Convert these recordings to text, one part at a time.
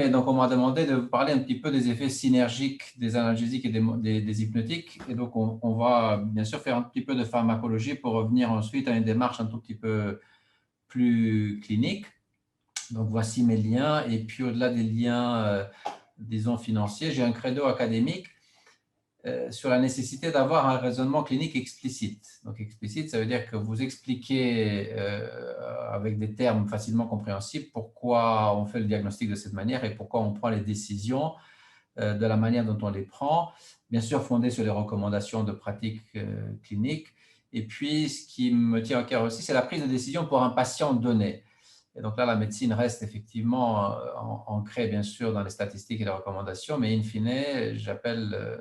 Et donc on m'a demandé de vous parler un petit peu des effets synergiques des analgésiques et des hypnotiques. Et donc on va bien sûr faire un petit peu de pharmacologie pour revenir ensuite à une démarche un tout petit peu plus clinique. Donc voici mes liens. Et puis au-delà des liens, disons, financiers, j'ai un credo académique sur la nécessité d'avoir un raisonnement clinique explicite. Donc explicite, ça veut dire que vous expliquez avec des termes facilement compréhensibles pourquoi on fait le diagnostic de cette manière et pourquoi on prend les décisions de la manière dont on les prend, bien sûr fondé sur les recommandations de pratiques cliniques. Et puis, ce qui me tient à cœur aussi, c'est la prise de décision pour un patient donné. Et donc là, la médecine reste effectivement ancrée, bien sûr, dans les statistiques et les recommandations, mais in fine, j'appelle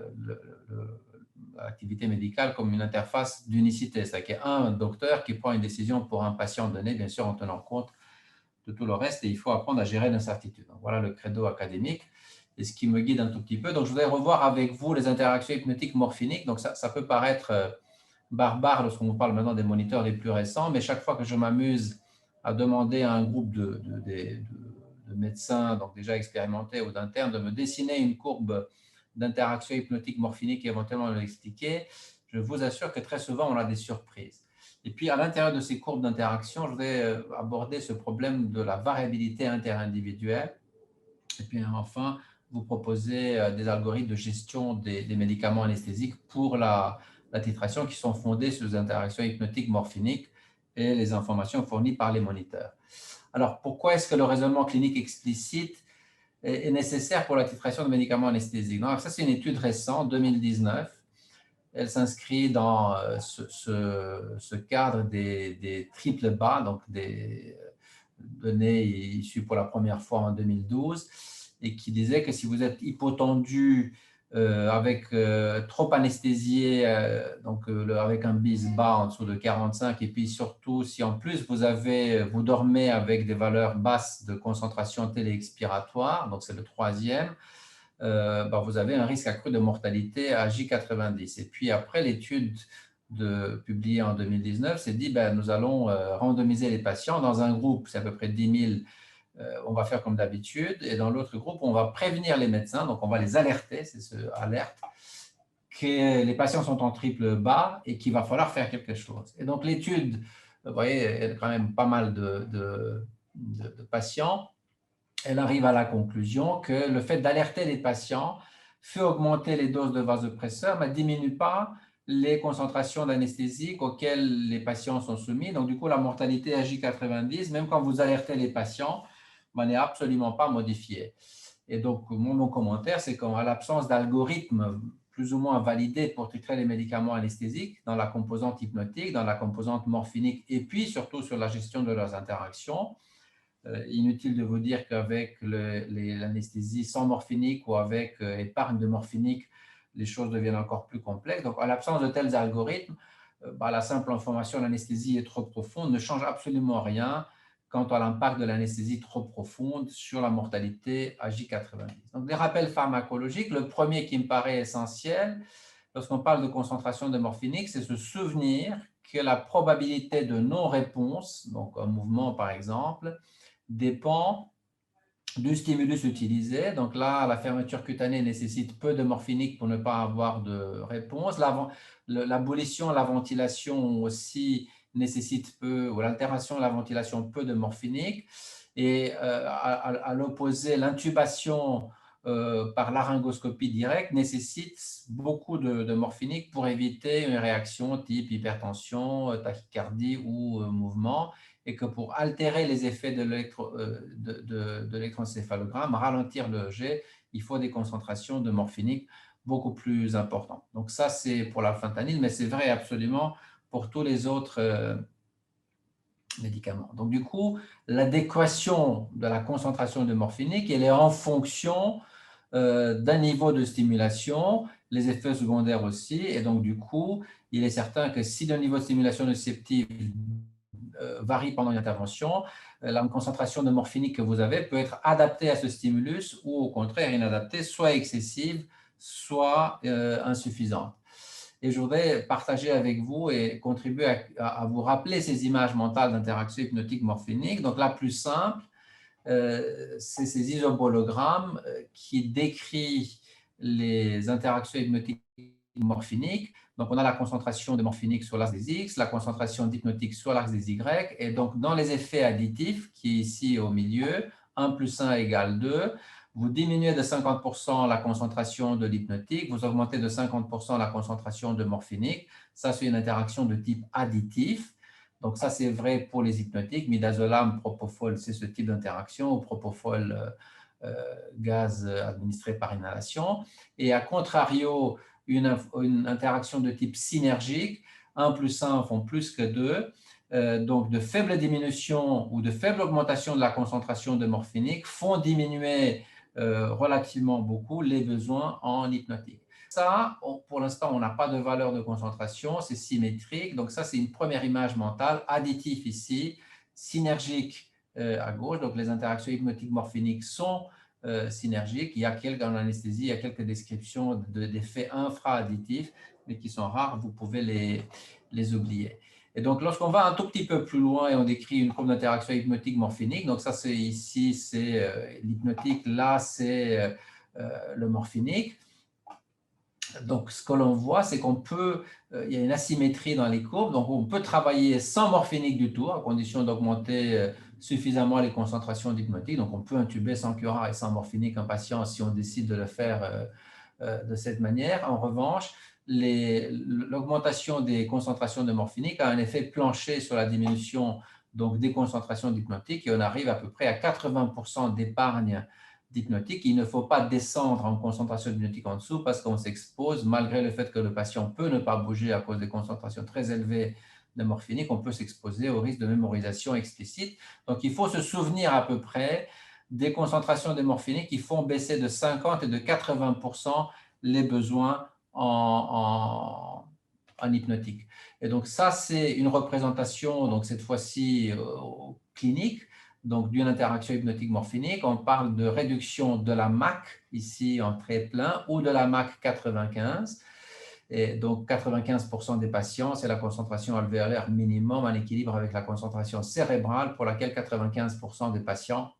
l'activité médicale comme une interface d'unicité. C'est-à-dire qu'il y a un docteur qui prend une décision pour un patient donné, bien sûr, en tenant compte de tout le reste, et il faut apprendre à gérer l'incertitude. Voilà le credo académique et ce qui me guide un tout petit peu. Donc, je voudrais revoir avec vous les interactions hypnotiques morphiniques. Donc, ça peut paraître barbare lorsqu'on vous parle maintenant des moniteurs les plus récents, mais chaque fois que je m'amuse à demander à un groupe de médecins, donc déjà expérimentés ou d'internes, de me dessiner une courbe d'interaction hypnotique morphinique et éventuellement de l'expliquer, je vous assure que très souvent, on a des surprises. Et puis, à l'intérieur de ces courbes d'interaction, je voudrais aborder ce problème de la variabilité interindividuelle. Et puis, enfin, vous proposer des algorithmes de gestion des médicaments anesthésiques pour la titration qui sont fondés sur les interactions hypnotiques morphiniques et les informations fournies par les moniteurs. Alors, pourquoi est-ce que le raisonnement clinique explicite est nécessaire pour la titration de médicaments anesthésiques? Donc, ça, c'est une étude récente, 2019. Elle s'inscrit dans ce cadre des triples bas, donc des données issues pour la première fois en 2012, et qui disait que si vous êtes hypotendu avec trop anesthésié, donc avec un BIS bas en dessous de 45, et puis surtout si en plus vous dormez avec des valeurs basses de concentration téléexpiratoire, donc c'est le troisième, vous avez un risque accru de mortalité à J90. Et puis après l'étude publiée en 2019, c'est dit, nous allons randomiser les patients dans un groupe, c'est à peu près 10 000, on va faire comme d'habitude, et dans l'autre groupe, on va prévenir les médecins, donc on va les alerter, c'est ce alerte, que les patients sont en triple bas et qu'il va falloir faire quelque chose. Et donc l'étude, vous voyez, il y a quand même pas mal de patients. Elle arrive à la conclusion que le fait d'alerter les patients fait augmenter les doses de vasopresseurs, mais ne diminue pas les concentrations d'anesthésiques auxquelles les patients sont soumis. Donc, du coup, la mortalité à J90, même quand vous alertez les patients, n'est absolument pas modifiée. Et donc, mon commentaire, c'est qu'en l'absence d'algorithmes plus ou moins validés pour titrer les médicaments anesthésiques dans la composante hypnotique, dans la composante morphinique, et puis surtout sur la gestion de leurs interactions, inutile de vous dire qu'avec l'anesthésie sans morphinique ou avec épargne de morphinique, les choses deviennent encore plus complexes. Donc, en l'absence de tels algorithmes, la simple information l'anesthésie est trop profonde ne change absolument rien quant à l'impact de l'anesthésie trop profonde sur la mortalité à J90. Donc, des rappels pharmacologiques. Le premier qui me paraît essentiel, lorsqu'on parle de concentration de morphinique, c'est se souvenir que la probabilité de non-réponse, donc un mouvement par exemple, dépend du stimulus utilisé. Donc là, la fermeture cutanée nécessite peu de morphinique pour ne pas avoir de réponse. L'abolition, la ventilation aussi nécessite peu, ou l'altération de la ventilation, peu de morphinique. Et à l'opposé, l'intubation par laryngoscopie directe nécessite beaucoup de morphinique pour éviter une réaction type hypertension, tachycardie ou mouvement, et que pour altérer les effets de l'électroencéphalogramme, ralentir le EEG, il faut des concentrations de morphinique beaucoup plus importantes. Donc ça, c'est pour la fentanyl, mais c'est vrai absolument pour tous les autres médicaments. Donc du coup, l'adéquation de la concentration de morphinique, elle est en fonction d'un niveau de stimulation, les effets secondaires aussi, et donc du coup, il est certain que si le niveau de stimulation nociceptive varie pendant une intervention, la concentration de morphinique que vous avez peut être adaptée à ce stimulus ou au contraire inadaptée, soit excessive, soit insuffisante. Et je voudrais partager avec vous et contribuer à vous rappeler ces images mentales d'interaction hypnotique morphinique. Donc la plus simple, c'est ces isobologrammes qui décrit les interactions hypnotiques morphiniques. Donc, on a la concentration de morphinique sur l'axe des X, la concentration d'hypnotique sur l'axe des Y. Et donc, dans les effets additifs, qui est ici au milieu, 1 plus 1 égale 2, vous diminuez de 50% la concentration de l'hypnotique, vous augmentez de 50% la concentration de morphinique. Ça, c'est une interaction de type additif. Donc, ça, c'est vrai pour les hypnotiques. Midazolam, propofol, c'est ce type d'interaction, ou propofol, gaz administré par inhalation. Et à contrario, une interaction de type synergique, 1 plus 1 font plus que 2. Donc, de faibles diminutions ou de faibles augmentations de la concentration de morphinique font diminuer relativement beaucoup les besoins en hypnotique. Ça, pour l'instant, on n'a pas de valeur de concentration, c'est symétrique. Donc, ça, c'est une première image mentale. Additif ici, synergique à gauche. Donc, les interactions hypnotiques morphiniques sont synergiques. Il y a en anesthésie, il y a quelques descriptions d'effets infra-additifs, mais qui sont rares. Vous pouvez les oublier. Et donc, lorsqu'on va un tout petit peu plus loin et on décrit une courbe d'interaction hypnotique morphinique, donc ça, c'est ici, c'est l'hypnotique, là, c'est le morphinique. Donc, ce que l'on voit, c'est qu'on peut, il y a une asymétrie dans les courbes, donc on peut travailler sans morphinique du tout, à condition d'augmenter suffisamment les concentrations d'hypnotique. Donc, on peut intuber sans curare et sans morphinique un patient si on décide de le faire de cette manière. En revanche, l'augmentation des concentrations de morphinique a un effet plancher sur la diminution donc, des concentrations d'hypnotique et on arrive à peu près à 80% d'épargne d'hypnotique. Il ne faut pas descendre en concentration d'hypnotique en dessous parce qu'on s'expose, malgré le fait que le patient peut ne pas bouger à cause des concentrations très élevées de morphinique, on peut s'exposer au risque de mémorisation explicite. Donc, il faut se souvenir à peu près des concentrations de morphinique qui font baisser de 50 et de 80% les besoins en hypnotique. Et donc, ça, c'est une représentation, donc cette fois-ci clinique, donc d'une interaction hypnotique morphinique. On parle de réduction de la MAC, ici en trait plein, ou de la MAC 95. Et donc, 95% des patients, c'est la concentration alvéolaire minimum en équilibre avec la concentration cérébrale, pour laquelle 95% des patients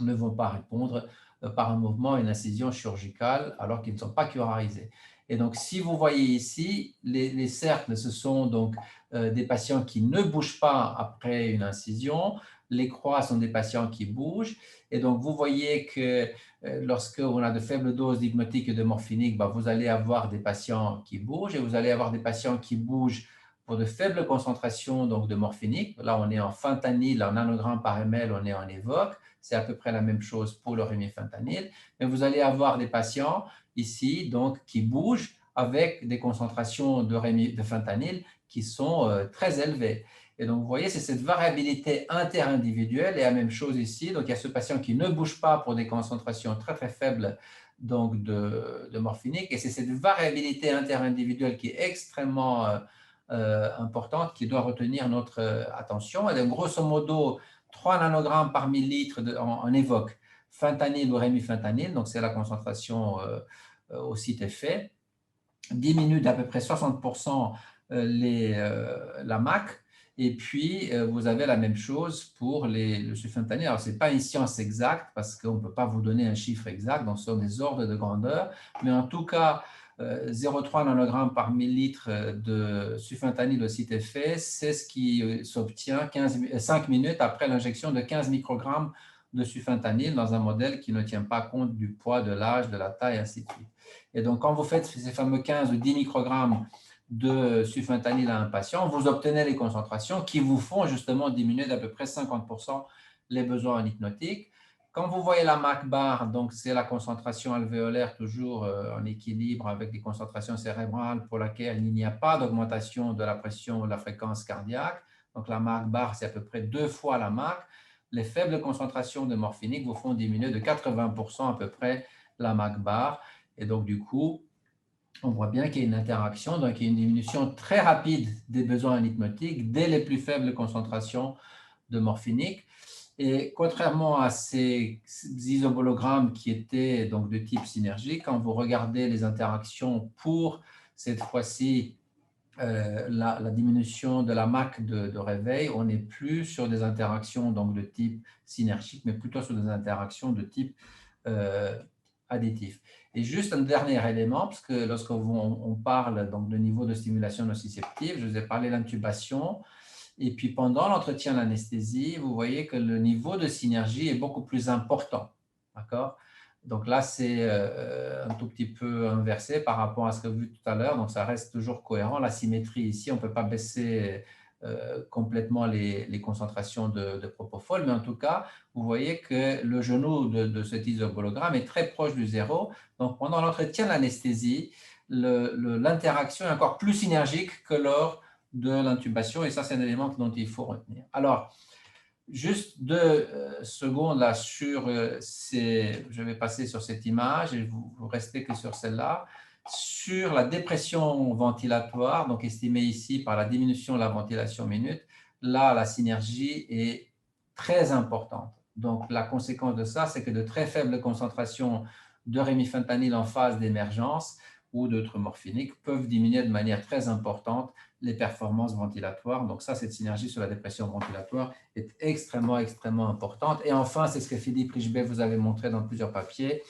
ne vont pas répondre par un mouvement, une incision chirurgicale, alors qu'ils ne sont pas curarisés. Et donc, si vous voyez ici, les cercles, ce sont donc des patients qui ne bougent pas après une incision. Les croix sont des patients qui bougent. Et donc, vous voyez que lorsque on a de faibles doses d'hypnotique et de morphinique, vous allez avoir des patients qui bougent et vous allez avoir des patients qui bougent pour de faibles concentrations donc, de morphinique. Là, on est en fentanyl, en nanogrammes par ml, on est en évoque. C'est à peu près la même chose pour le rémifentanyl. Mais vous allez avoir des patients ici donc, qui bougent avec des concentrations de fentanyl qui sont très élevées. Et donc, vous voyez, c'est cette variabilité interindividuelle et la même chose ici. Donc, il y a ce patient qui ne bouge pas pour des concentrations très, très faibles donc de morphinique. Et c'est cette variabilité interindividuelle qui est extrêmement importante, qui doit retenir notre attention. Et donc, grosso modo, 3 nanogrammes par millilitre en évoque fentanyl ou rémifentanyl, donc c'est la concentration au site effet, diminue d'à peu près 60% la MAC, et puis vous avez la même chose pour le sulfentanyl. Alors, ce n'est pas une science exacte parce qu'on ne peut pas vous donner un chiffre exact, donc ce sont des ordres de grandeur, mais en tout cas, 0,3 nanogrammes par millilitre de sulfentanyl au site effet, c'est ce qui s'obtient 5 minutes après l'injection de 15 microgrammes de sulfentanyl dans un modèle qui ne tient pas compte du poids, de l'âge, de la taille, ainsi de suite. Et donc, quand vous faites ces fameux 15 ou 10 microgrammes de sulfentanyl à un patient, vous obtenez les concentrations qui vous font justement diminuer d'à peu près 50% les besoins en hypnotique. Quand vous voyez la MAC bar, donc c'est la concentration alvéolaire toujours en équilibre avec des concentrations cérébrales pour laquelle il n'y a pas d'augmentation de la pression ou de la fréquence cardiaque. Donc la MAC bar, c'est à peu près 2 fois la MAC. Les faibles concentrations de morphinique vous font diminuer de 80% à peu près la MAC bar. Et donc du coup, on voit bien qu'il y a une interaction, donc il y a une diminution très rapide des besoins en hypnotique dès les plus faibles concentrations de morphinique. Et contrairement à ces isobologrammes qui étaient donc de type synergique, quand vous regardez les interactions pour cette fois-ci la diminution de la MAC de réveil, on n'est plus sur des interactions donc, de type synergique, mais plutôt sur des interactions de type additif. Et juste un dernier élément, parce que lorsqu'on parle donc, de niveau de stimulation nociceptive, je vous ai parlé de l'intubation, et puis pendant l'entretien d'anesthésie, vous voyez que le niveau de synergie est beaucoup plus important. D'accord? Donc là, c'est un tout petit peu inversé par rapport à ce que vous avez vu tout à l'heure. Donc ça reste toujours cohérent. La symétrie ici, on ne peut pas baisser complètement les concentrations de propofol, mais en tout cas, vous voyez que le genou de cet isobologramme est très proche du zéro. Donc pendant l'entretien d'anesthésie, l'interaction est encore plus synergique que lors de l'intubation, et ça, c'est un élément dont il faut retenir. Alors, juste 2 secondes là sur je vais passer sur cette image et vous restez que sur celle-là. Sur la dépression ventilatoire, donc estimée ici par la diminution de la ventilation minute, là, la synergie est très importante. Donc, la conséquence de ça, c'est que de très faibles concentrations de rémifentanil en phase d'émergence ou d'autres morphiniques peuvent diminuer de manière très importante les performances ventilatoires. Donc ça, cette synergie sur la dépression ventilatoire est extrêmement, extrêmement importante. Et enfin, c'est ce que Philippe Richebet vous avait montré dans plusieurs papiers.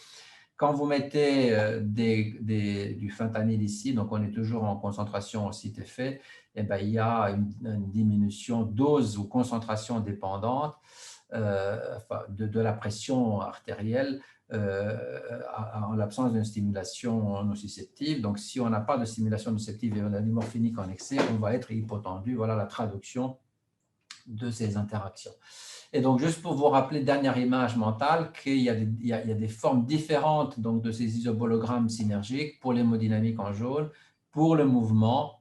Quand vous mettez du fentanyl ici, donc on est toujours en concentration au site effet, eh bien, il y a une diminution dose ou concentration dépendante de la pression artérielle en l'absence d'une stimulation nociceptive. Donc, si on n'a pas de stimulation nociceptive et on a du morphinique en excès, on va être hypotendu. Voilà la traduction de ces interactions. Et donc, juste pour vous rappeler, dernière image mentale, qu'il y a des formes différentes donc, de ces isobologrammes synergiques pour l'hémodynamique en jaune, pour le mouvement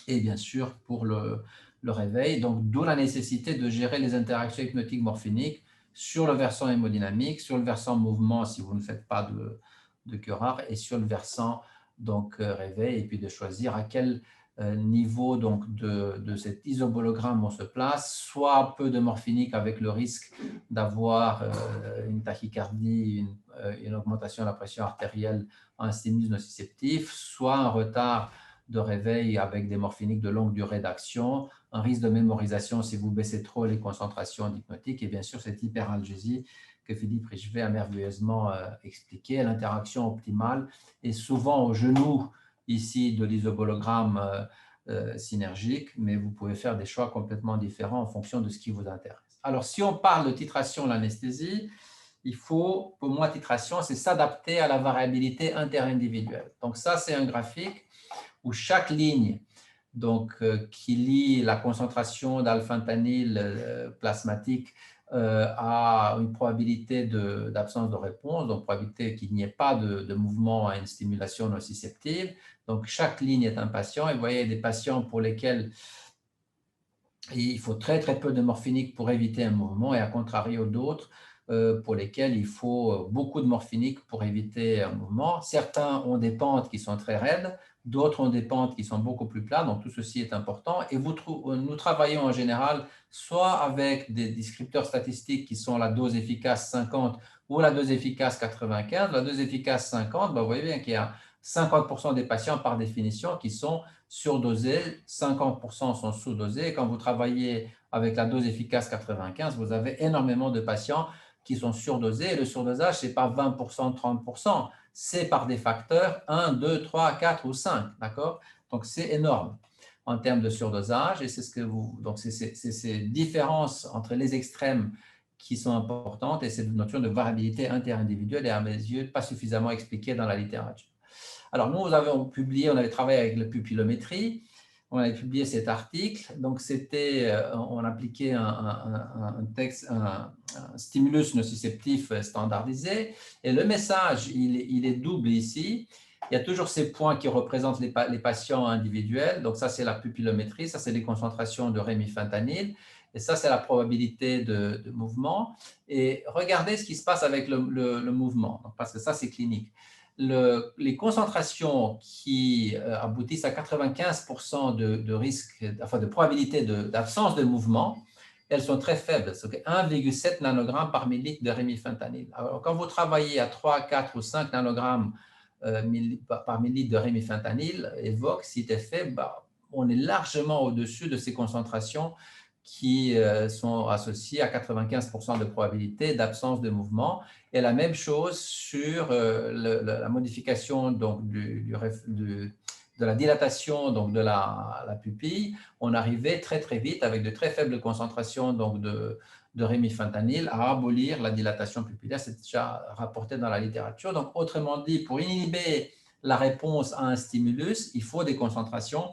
et bien sûr pour le réveil. Donc, d'où la nécessité de gérer les interactions hypnotiques morphiniques sur le versant hémodynamique, sur le versant mouvement si vous ne faites pas de curare et sur le versant donc, réveil, et puis de choisir à quel niveau donc, de cet isobologramme on se place, soit peu de morphinique avec le risque d'avoir une tachycardie, une augmentation de la pression artérielle, un stimulus nociceptif, soit un retard de réveil avec des morphiniques de longue durée d'action, un risque de mémorisation si vous baissez trop les concentrations d'hypnotique et bien sûr cette hyperalgésie que Philippe Richebet a merveilleusement expliqué. L'interaction optimale est souvent au genou ici de l'isobologramme synergique, mais vous pouvez faire des choix complètement différents en fonction de ce qui vous intéresse. Alors, si on parle de titration de l'anesthésie, il faut, pour moi, titration, c'est s'adapter à la variabilité interindividuelle. Donc ça, c'est un graphique où chaque ligne donc, qui lie la concentration d'alpha-fentanyl plasmatique à une probabilité d'absence de réponse, donc probabilité qu'il n'y ait pas de mouvement à une stimulation nociceptive. Donc, chaque ligne est un patient. Et vous voyez des patients pour lesquels il faut très, très peu de morphinique pour éviter un mouvement et à contrario d'autres pour lesquels il faut beaucoup de morphinique pour éviter un mouvement. Certains ont des pentes qui sont très raides, d'autres ont des pentes qui sont beaucoup plus plates, donc tout ceci est important. Et nous travaillons en général soit avec des descripteurs statistiques qui sont la dose efficace 50 ou la dose efficace 95. La dose efficace 50, vous voyez bien qu'il y a 50% des patients par définition qui sont surdosés, 50% sont sous-dosés. Et quand vous travaillez avec la dose efficace 95, vous avez énormément de patients qui sont surdosés. Et le surdosage, ce n'est pas 20%, 30%, c'est par des facteurs 1, 2, 3, 4 ou 5. D'accord? Donc, c'est énorme en termes de surdosage. Et c'est ces différences entre les extrêmes qui sont importantes et cette notion de variabilité interindividuelle est à mes yeux pas suffisamment expliquée dans la littérature. Alors, nous avons publié, on avait travaillé avec la pupillométrie, on avait publié cet article. Donc, on appliquait un stimulus nociceptif standardisé. Et le message, il est double ici. Il y a toujours ces points qui représentent les patients individuels. Donc, ça, c'est la pupillométrie. Ça, c'est les concentrations de rémifentanil. Et ça, c'est la probabilité de mouvement. Et regardez ce qui se passe avec le mouvement, parce que ça, c'est clinique. Les concentrations qui aboutissent à 95% de risque, enfin de probabilité d'absence de mouvement, elles sont très faibles, c'est 1,7 nanogrammes par millilitre de rémifentanil. Alors, quand vous travaillez à 3, 4 ou 5 nanogrammes par millilitre de rémifentanil, évoque, si c'est fait, on est largement au-dessus de ces concentrations qui sont associées à 95% de probabilité d'absence de mouvement. Et la même chose sur la modification donc, de la dilatation donc, de la pupille. On arrivait très très vite avec de très faibles concentrations donc, de rémifentanil à abolir la dilatation pupillaire. C'est déjà rapporté dans la littérature. Donc, autrement dit, pour inhiber la réponse à un stimulus, il faut des concentrations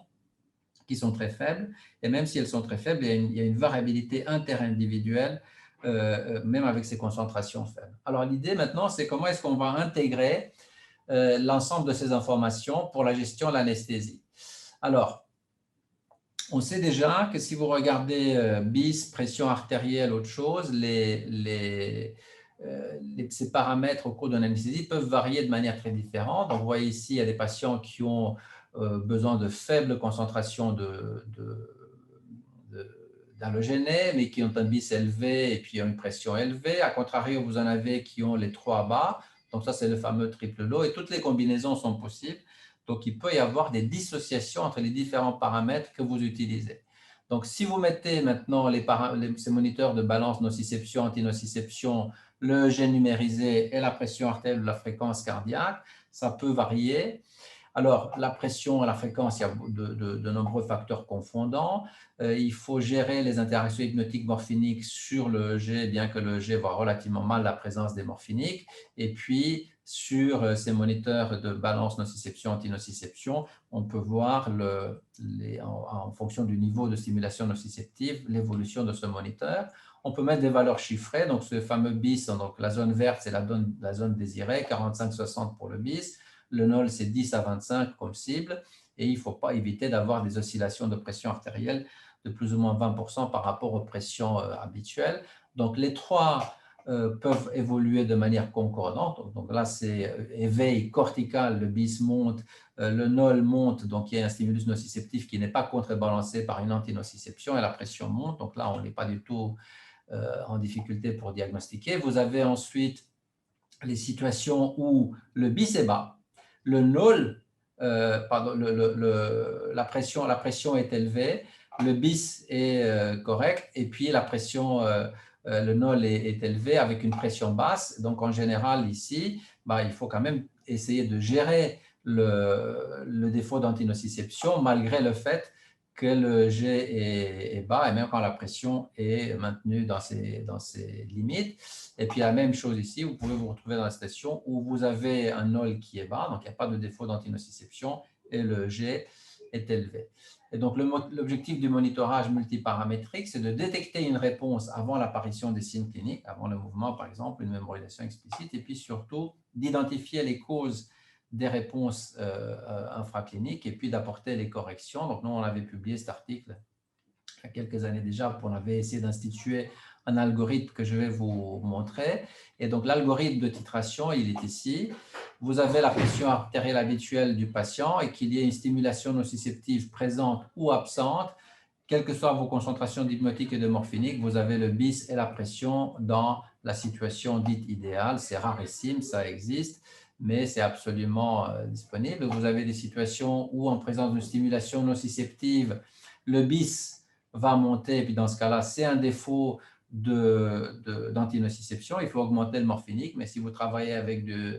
qui sont très faibles. Et même si elles sont très faibles, il y a une variabilité interindividuelle, même avec ces concentrations faibles. Alors, l'idée maintenant, c'est comment est-ce qu'on va intégrer l'ensemble de ces informations pour la gestion de l'anesthésie. Alors, on sait déjà que si vous regardez BIS, pression artérielle, autre chose, ces paramètres au cours d'une anesthésie peuvent varier de manière très différente. Donc, vous voyez ici, il y a des patients qui ont besoin de faibles concentrations d'halogénés, mais qui ont un BIS élevé et puis une pression élevée. A contrario, vous en avez qui ont les trois bas. Donc, ça, c'est le fameux triple low. Et toutes les combinaisons sont possibles. Donc, il peut y avoir des dissociations entre les différents paramètres que vous utilisez. Donc, si vous mettez maintenant ces moniteurs de balance nociception, antinociception, le EG numérisé et la pression artérielle ou la fréquence cardiaque, ça peut varier. Alors, la pression et la fréquence, il y a de nombreux facteurs confondants. Il faut gérer les interactions hypnotiques morphiniques sur le EG, bien que le EG voit relativement mal la présence des morphiniques. Et puis, sur ces moniteurs de balance nociception, antinociception, on peut voir, en fonction du niveau de stimulation nociceptive, l'évolution de ce moniteur. On peut mettre des valeurs chiffrées, donc ce fameux BIS, donc la zone verte, c'est la zone désirée, 45-60 pour le BIS. Le NOL, c'est 10 à 25 comme cible. Et il ne faut pas éviter d'avoir des oscillations de pression artérielle de plus ou moins 20% par rapport aux pressions habituelles. Donc, les trois peuvent évoluer de manière concordante. Donc là, c'est éveil cortical, le BIS monte, le NOL monte, donc il y a un stimulus nociceptif qui n'est pas contrebalancé par une antinociception et la pression monte. Donc là, on n'est pas du tout en difficulté pour diagnostiquer. Vous avez ensuite les situations où le BIS est bas, le NOL, pardon, la pression est élevée, le BIS est correct, et puis la pression, le NOL est élevé avec une pression basse. Donc, en général, ici, il faut quand même essayer de gérer le défaut d'antinociception malgré le fait que le G est bas et même quand la pression est maintenue dans ses limites. Et puis, la même chose ici, vous pouvez vous retrouver dans la station où vous avez un NOL qui est bas, donc il n'y a pas de défaut d'antinociception et le G est élevé. Et donc, l'objectif du monitorage multiparamétrique, c'est de détecter une réponse avant l'apparition des signes cliniques, avant le mouvement, par exemple, une mémorisation explicite, et puis surtout d'identifier les causes des réponses infracliniques et puis d'apporter les corrections. Donc, nous, on avait publié cet article il y a quelques années déjà, on avait essayé d'instituer un algorithme que je vais vous montrer. Et donc, l'algorithme de titration, il est ici. Vous avez la pression artérielle habituelle du patient et qu'il y ait une stimulation nociceptive présente ou absente. Quelles que soient vos concentrations d'hypnotique et de morphinique, vous avez le BIS et la pression dans la situation dite idéale. C'est rarissime, ça existe, mais c'est absolument disponible. Vous avez des situations où, en présence d'une stimulation nociceptive, le BIS va monter, et puis dans ce cas-là, c'est un défaut d'antinociception. Il faut augmenter le morphinique, mais si vous travaillez avec du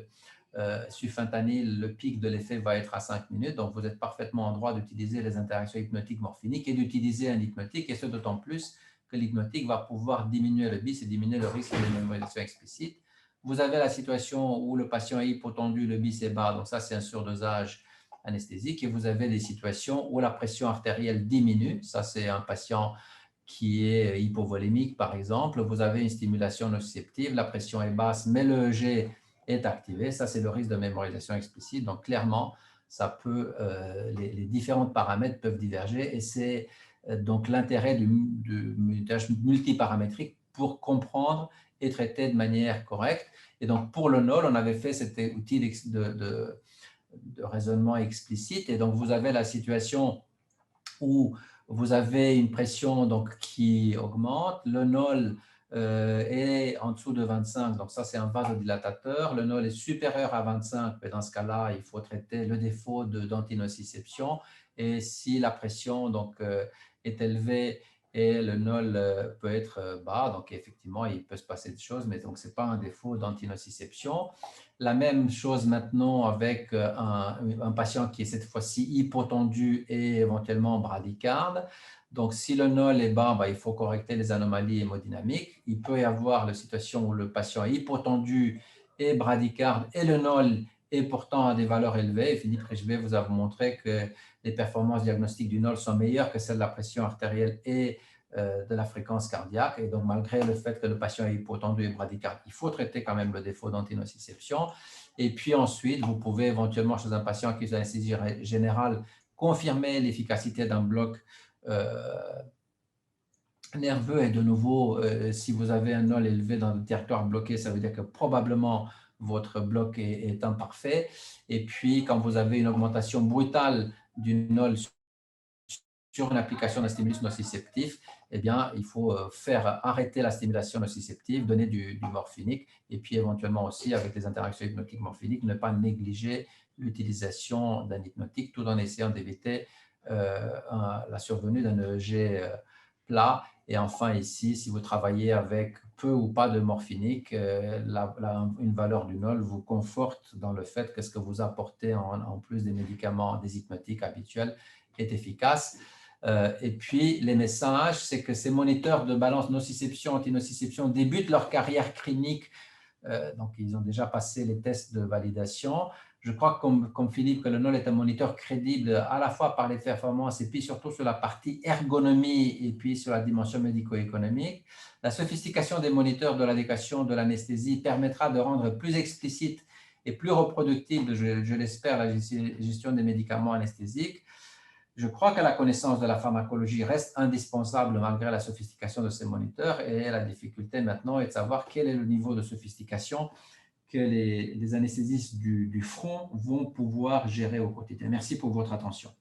sufentanil, le pic de l'effet va être à 5 minutes, donc vous êtes parfaitement en droit d'utiliser les interactions hypnotiques morphiniques et d'utiliser un hypnotique, et ce d'autant plus que l'hypnotique va pouvoir diminuer le BIS et diminuer le risque de mémorisation explicite. Vous avez la situation où le patient est hypotendu, le BIS est bas, donc ça c'est un surdosage anesthésique, et vous avez des situations où la pression artérielle diminue. Ça, c'est un patient qui est hypovolémique, par exemple. Vous avez une stimulation nociceptive, la pression est basse, mais le EG est activé. Ça, c'est le risque de mémorisation explicite. Donc, clairement, les différents paramètres peuvent diverger, et c'est donc l'intérêt du monitorage multiparamétrique pour comprendre et traiter de manière correcte. Et donc, pour le NOL, on avait fait cet outil de raisonnement explicite. Et donc, vous avez la situation où vous avez une pression donc, qui augmente. Le NOL est en dessous de 25, donc ça, c'est un vasodilatateur. Le NOL est supérieur à 25, mais dans ce cas-là, il faut traiter le défaut d'antinociception. Et si la pression donc, est élevée et le nol peut être bas, donc effectivement, il peut se passer des choses, mais donc ce n'est pas un défaut d'antinociception. La même chose maintenant avec un patient qui est cette fois-ci hypotendu et éventuellement bradycarde. Donc, si le nol est bas, il faut correcter les anomalies hémodynamiques. Il peut y avoir la situation où le patient est hypotendu et bradycarde et le nol est pourtant à des valeurs élevées. Et Philippe Richebet vous a montré que les performances diagnostiques du nol sont meilleures que celles de la pression artérielle et de la fréquence cardiaque. Et donc, malgré le fait que le patient est hypotendu et bradycarde, il faut traiter quand même le défaut d'antinociception. Et puis ensuite, vous pouvez éventuellement, chez un patient qui est anesthésie générale, confirmer l'efficacité d'un bloc nerveux. Et de nouveau, si vous avez un nol élevé dans le territoire bloqué, ça veut dire que probablement votre bloc est imparfait. Et puis, quand vous avez une augmentation brutale du nol sur une application d'un stimulus nociceptif, eh bien, il faut faire arrêter la stimulation nociceptive, donner du morphinique, et puis éventuellement aussi, avec les interactions hypnotiques morphiniques, ne pas négliger l'utilisation d'un hypnotique tout en essayant d'éviter la survenue d'un EEG plat. Et enfin, ici, si vous travaillez avec peu ou pas de morphinique, une valeur du nol vous conforte dans le fait que ce que vous apportez en plus des médicaments, des hypnotiques habituels, est efficace. Et puis, les messages, c'est que ces moniteurs de balance nociception, antinociception débutent leur carrière clinique. Donc, ils ont déjà passé les tests de validation. Je crois, comme Philippe, que le NOL est un moniteur crédible à la fois par les performances et puis surtout sur la partie ergonomie et puis sur la dimension médico-économique. La sophistication des moniteurs de l'adéquation de l'anesthésie permettra de rendre plus explicite et plus reproductible, je l'espère, la gestion des médicaments anesthésiques. Je crois que la connaissance de la pharmacologie reste indispensable malgré la sophistication de ces moniteurs, et la difficulté maintenant est de savoir quel est le niveau de sophistication que les anesthésistes du front vont pouvoir gérer au quotidien. Merci pour votre attention.